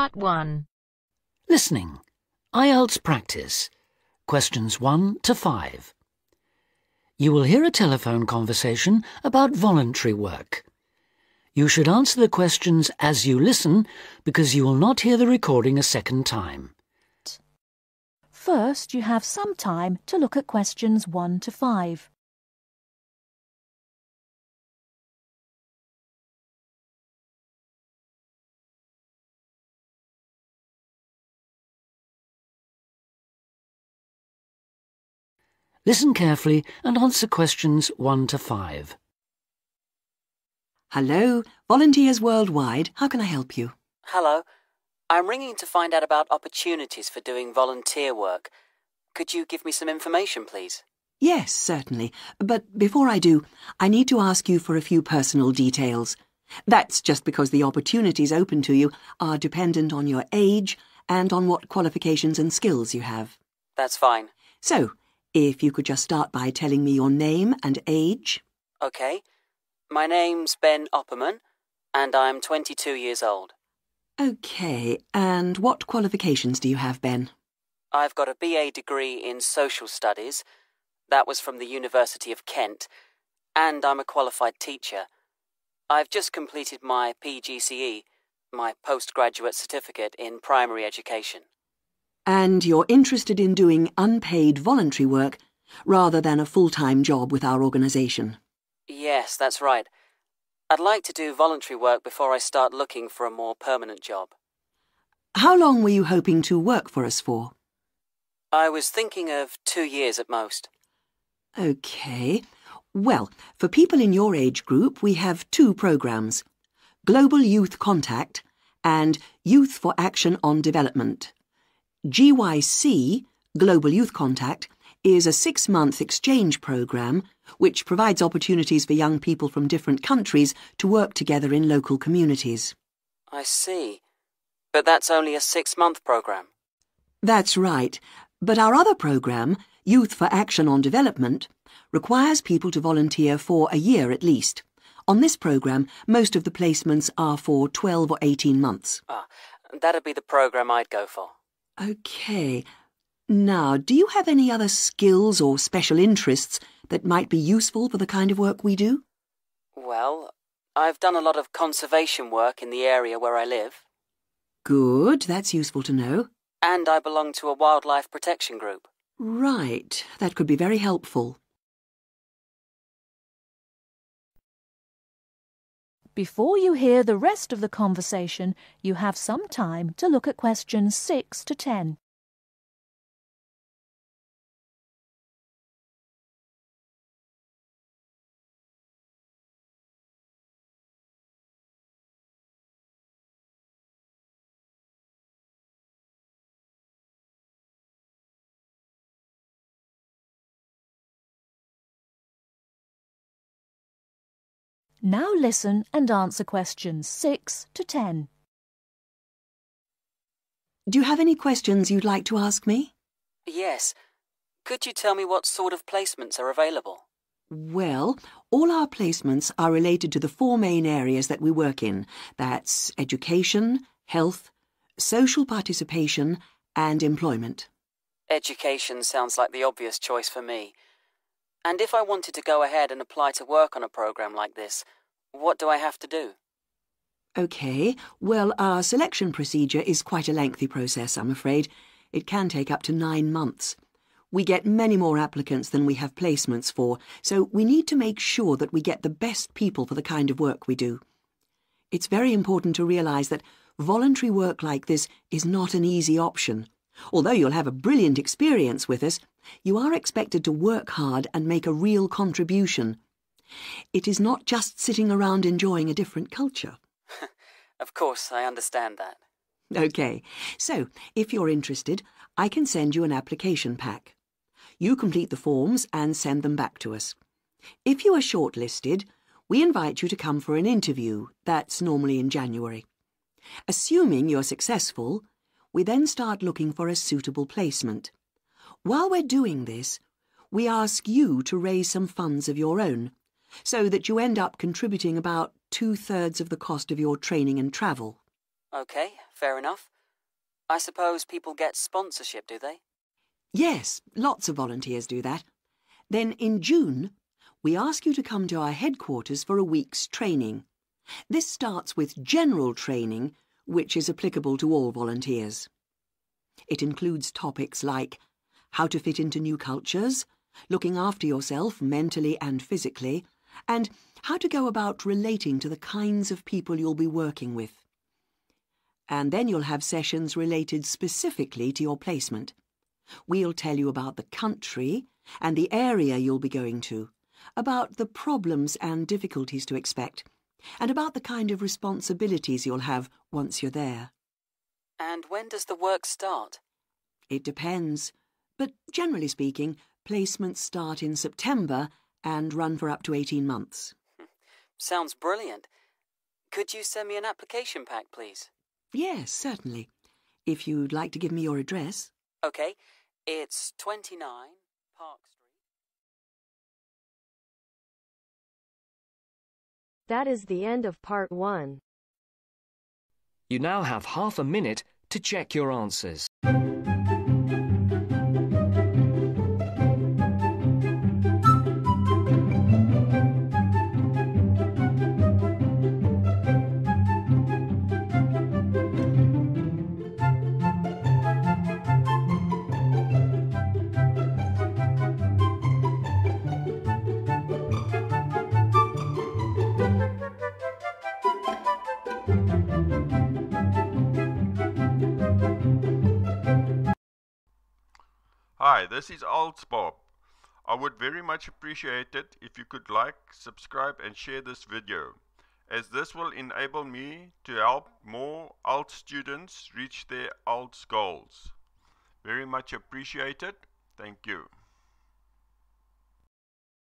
Part 1. Listening. IELTS practice. Questions 1 to 5. You will hear a telephone conversation about voluntary work. You should answer the questions as you listen because you will not hear the recording a second time. First, you have some time to look at questions 1 to 5. Listen carefully and answer questions 1 to 5. Hello, Volunteers Worldwide. How can I help you? Hello. I'm ringing to find out about opportunities for doing volunteer work. Could you give me some information, please? Yes, certainly. But before I do, I need to ask you for a few personal details. That's just because the opportunities open to you are dependent on your age and on what qualifications and skills you have. That's fine. So, if you could just start by telling me your name and age. Okay. My name's Ben Opperman, and I'm 22 years old. Okay, and what qualifications do you have, Ben? I've got a BA degree in social studies. That was from the University of Kent, and I'm a qualified teacher. I've just completed my PGCE, my postgraduate certificate in primary education. And you're interested in doing unpaid voluntary work rather than a full-time job with our organisation? Yes, that's right. I'd like to do voluntary work before I start looking for a more permanent job. How long were you hoping to work for us for? I was thinking of 2 years at most. OK. Well, for people in your age group, we have 2 programmes: Global Youth Contact and Youth for Action on Development. GYC, Global Youth Contact, is a 6-month exchange programme which provides opportunities for young people from different countries to work together in local communities. I see. But that's only a 6-month programme. That's right. But our other programme, Youth for Action on Development, requires people to volunteer for a year at least. On this programme, most of the placements are for 12 or 18 months. That'd be the programme I'd go for. OK. Now, do you have any other skills or special interests that might be useful for the kind of work we do? Well, I've done a lot of conservation work in the area where I live. Good, that's useful to know. And I belong to a wildlife protection group. Right, that could be very helpful. Before you hear the rest of the conversation, you have some time to look at questions 6 to 10. Now listen and answer questions 6 to 10. Do you have any questions you'd like to ask me? Yes. Could you tell me what sort of placements are available? Well, all our placements are related to the 4 main areas that we work in. That's education, health, social participation and employment. Education sounds like the obvious choice for me. And if I wanted to go ahead and apply to work on a programme like this, what do I have to do? OK, well, our selection procedure is quite a lengthy process, I'm afraid. It can take up to 9 months. We get many more applicants than we have placements for, so we need to make sure that we get the best people for the kind of work we do. It's very important to realise that voluntary work like this is not an easy option. Although you'll have a brilliant experience with us, you are expected to work hard and make a real contribution. It is not just sitting around enjoying a different culture. Of course, I understand that. OK, so if you're interested, I can send you an application pack. You complete the forms and send them back to us. If you are shortlisted, we invite you to come for an interview. That's normally in January. Assuming you're successful, we then start looking for a suitable placement. While we're doing this, we ask you to raise some funds of your own, so that you end up contributing about 2/3 of the cost of your training and travel. Okay, fair enough. I suppose people get sponsorship, do they? Yes, lots of volunteers do that. Then in June, we ask you to come to our headquarters for a week's training. This starts with general training, which is applicable to all volunteers. It includes topics like how to fit into new cultures, looking after yourself mentally and physically, and how to go about relating to the kinds of people you'll be working with. And then you'll have sessions related specifically to your placement. We'll tell you about the country and the area you'll be going to, about the problems and difficulties to expect, and about the kind of responsibilities you'll have once you're there. And when does the work start? It depends, but generally speaking, placements start in September and run for up to 18 months. Sounds brilliant. Could you send me an application pack, please? Yes, certainly. If you'd like to give me your address. Okay, it's 29 Park Street. That is the end of part 1. You now have half a minute to check your answers. Hi, this is IELTS Bob. I would very much appreciate it if you could like, subscribe and share this video, as this will enable me to help more IELTS students reach their IELTS goals. Very much appreciated. Thank you.